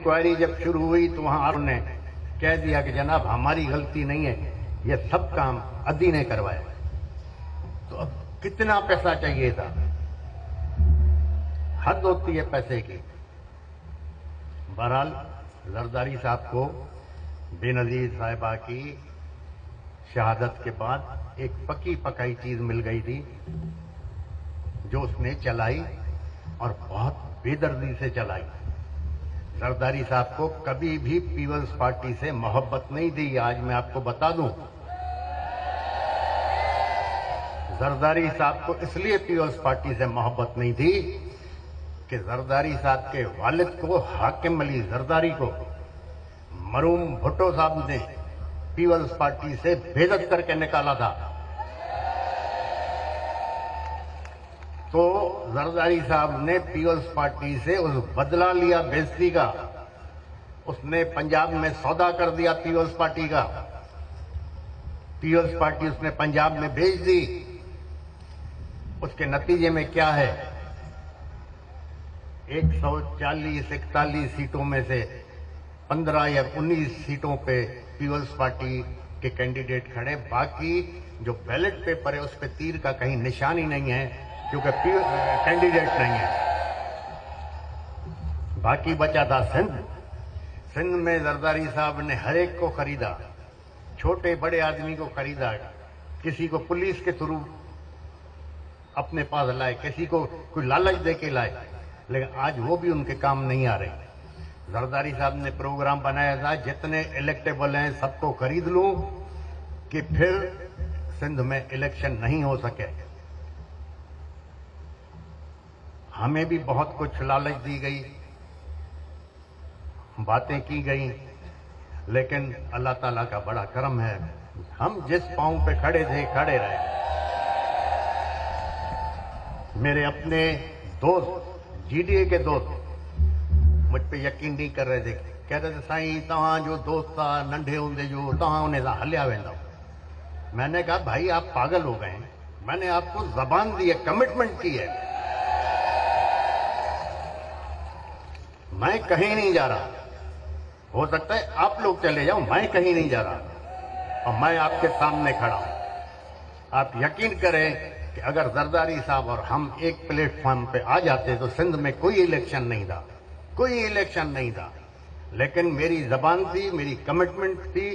Inquiry जब शुरू हुई तो वहां आप ने कह दिया कि जनाब हमारी गलती नहीं है, ये सब काम अदी ने करवाया। तो अब कितना पैसा चाहिए था, हद होती है पैसे की। बहरहाल जरदारी साहब को बेनजीर साहिबा की शहादत के बाद एक पकी पकाई चीज मिल गई थी जो उसने चलाई और बहुत बेदर्दी से चलाई। जरदारी साहब को कभी भी पीपल्स पार्टी से मोहब्बत नहीं थी। आज मैं आपको बता दूं, जरदारी साहब को इसलिए पीपल्स पार्टी से मोहब्बत नहीं थी कि जरदारी साहब के वालिद को, हाकिम अली जरदारी को, मरूम भुट्टो साहब ने पीपल्स पार्टी से बेइज्जत करके निकाला था। तो जरदारी साहब ने पीपल्स पार्टी से उस बदला लिया बेइज्जती का। उसने पंजाब में सौदा कर दिया पीपल्स पार्टी का। पीपल्स पार्टी उसने पंजाब में भेज दी। उसके नतीजे में क्या है, 140-41 सीटों में से 15 या 19 सीटों पे पीपल्स पार्टी के कैंडिडेट खड़े। बाकी जो बैलेट पेपर है उस पे तीर का कहीं निशान ही नहीं है, क्योंकि कैंडिडेट नहीं है। बाकी बचा था सिंध। सिंध में जरदारी साहब ने हर एक को खरीदा, छोटे बड़े आदमी को खरीदा। किसी को पुलिस के थ्रू अपने पास लाए, किसी को कोई लालच दे के लाए, लेकिन आज वो भी उनके काम नहीं आ रही। जरदारी साहब ने प्रोग्राम बनाया था, जितने इलेक्टेबल हैं सबको खरीद लूं कि फिर सिंध में इलेक्शन नहीं हो सके। हमें भी बहुत कुछ लालच दी गई, बातें की गई, लेकिन अल्लाह ताला का बड़ा करम है, हम जिस पांव पे खड़े थे खड़े रहे। मेरे अपने दोस्त, जीडीए के दोस्त मुझ पे यकीन नहीं कर रहे थे। कह रहे थे साईं तव्हां जो दोस्त था नंढे होंदे जो तव्हां उन्हें हलिया वेंदा। मैंने कहा भाई आप पागल हो गए, मैंने आपको जबान दी है, कमिटमेंट की है, मैं कहीं नहीं जा रहा। हो सकता है आप लोग चले जाओ, मैं कहीं नहीं जा रहा और मैं आपके सामने खड़ा हूं। आप यकीन करें कि अगर जरदारी साहब और हम एक प्लेटफॉर्म पे आ जाते तो सिंध में कोई इलेक्शन नहीं था, कोई इलेक्शन नहीं था। लेकिन मेरी जबान थी, मेरी कमिटमेंट थी,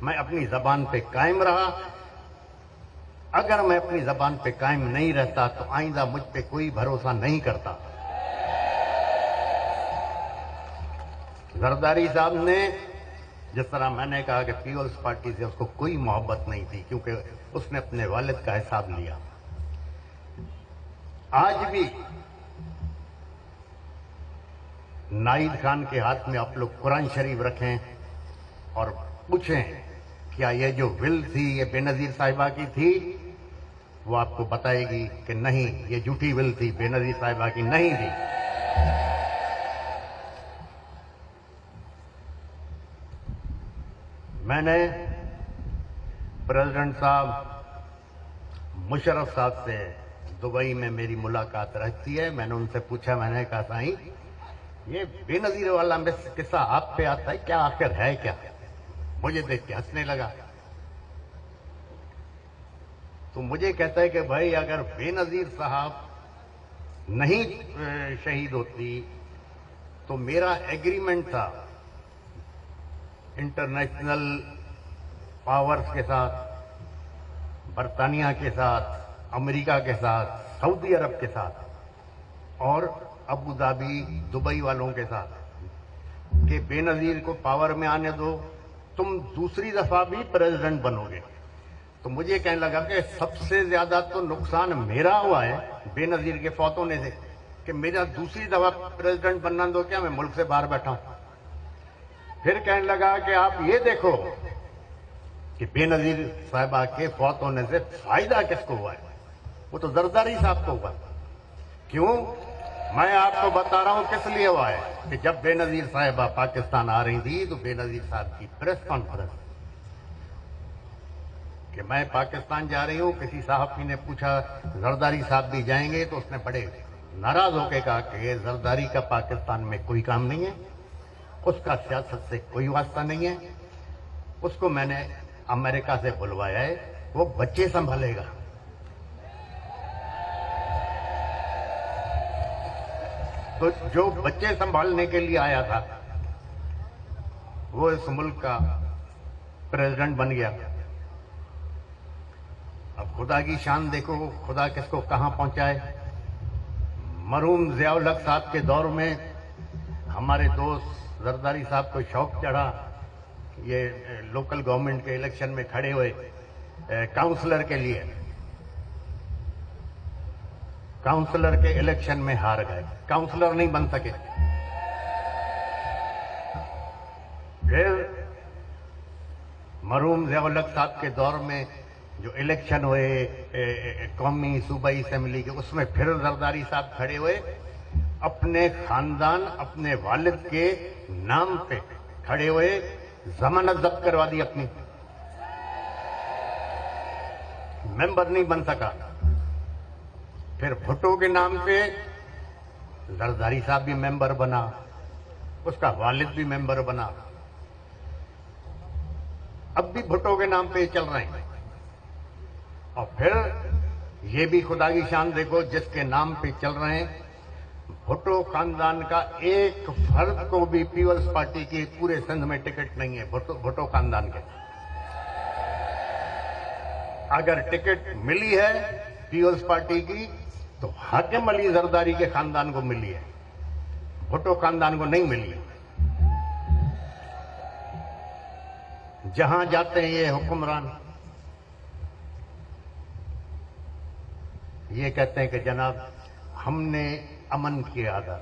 मैं अपनी जबान पे कायम रहा। अगर मैं अपनी जबान पे कायम नहीं रहता तो आइंदा मुझ पे कोई भरोसा नहीं करता। जरदारी साहब ने, जिस तरह मैंने कहा कि पीपल्स पार्टी से उसको कोई मोहब्बत नहीं थी, क्योंकि उसने अपने वालिद का हिसाब लिया। आज भी नाइद खान के हाथ में आप लोग कुरान शरीफ रखें और पूछें क्या ये जो विल थी ये बेनजीर साहिबा की थी, वो आपको बताएगी कि नहीं, ये झूठी विल थी, बेनजीर साहिबा की नहीं थी। मैंने प्रेसिडेंट साहब मुशर्रफ साहब से दुबई में मेरी मुलाकात रहती है। मैंने उनसे पूछा, मैंने कहा साईं ये बेनजीर वाला किस्सा आप पे आता है क्या, आखिर है क्या? मुझे देख के हंसने लगा। तो मुझे कहता है कि भाई अगर बेनजीर साहब नहीं शहीद होती तो मेरा एग्रीमेंट था इंटरनेशनल पावर्स के साथ, बरतानिया के साथ, अमेरिका के साथ, सऊदी अरब के साथ और अबू धाबी, दुबई वालों के साथ कि बेनजीर को पावर में आने दो, तुम दूसरी दफा भी प्रेसिडेंट बनोगे। तो मुझे कहने लगा कि सबसे ज्यादा तो नुकसान मेरा हुआ है बेनजीर के फौत होने से, कि मेरा दूसरी दफा प्रेसिडेंट बनना दो, क्या मैं मुल्क से बाहर बैठा हूं। फिर कहने लगा कि आप ये देखो कि बेनजीर साहिबा के फौत होने से फायदा किसको हुआ है, वो तो जरदारी साहब को हुआ। क्यों? मैं आपको बता रहा हूं किस लिए हुआ है कि जब बेनजीर साहिबा पाकिस्तान आ रही थी तो बेनजीर साहब की प्रेस कॉन्फ्रेंस कि मैं पाकिस्तान जा रही हूं, किसी सहाफी ने पूछा जरदारी साहब भी जाएंगे, तो उसने बड़े नाराज होकर कहा कि जरदारी का पाकिस्तान में कोई काम नहीं है اس کا سیاست سے کوئی واسطہ نہیں ہے. اس کو میں نے امریکہ سے بلوایا ہے, وہ بچے سنبھالے گا. تو جو بچے سنبھالنے کے لیے آیا تھا وہ اس ملک کا پریزیڈنٹ بن گیا. اب خدا کی شان دیکھو, خدا کس کو کہاں پہنچائے. مرحوم ضیاء الحق صاحب کے دور میں ہمارے دوست زرداری صاحب کو شوق چڑھا, یہ لوکل گورنمنٹ کے الیکشن میں کھڑے ہوئے کاؤنسلر کے لیے. کاؤنسلر کے الیکشن میں ہار گئے, کاؤنسلر نہیں بن سکے. پھر مرحوم ضیاء الحق صاحب کے دور میں جو الیکشن ہوئے قومی صوبائی اسمبلی کے, اس میں پھر زرداری صاحب کھڑے ہوئے, اپنے خاندان اپنے والد کے نام پہ کھڑے ہوئے, ضمانت ضبط کروا دی اپنی, ممبر نہیں بن سکا. پھر بھٹو کے نام پہ زرداری صاحب بھی ممبر بنا, اس کا والد بھی ممبر بنا. اب بھی بھٹو کے نام پہ چل رہے ہیں. اور پھر یہ بھی خدا کی شان دیکھو, جس کے نام پہ چل رہے ہیں, بھٹو خاندان کا ایک فرد کو بھی پیپلز پارٹی کی پورے سندھ میں ٹکٹ نہیں ہے. بھٹو خاندان کے اگر ٹکٹ ملی ہے پیپلز پارٹی کی تو حاکم علی زرداری کے خاندان کو ملی ہے, بھٹو خاندان کو نہیں ملی. جہاں جاتے ہیں یہ حکمران یہ کہتے ہیں کہ جناب ہم نے امن کیا تھا,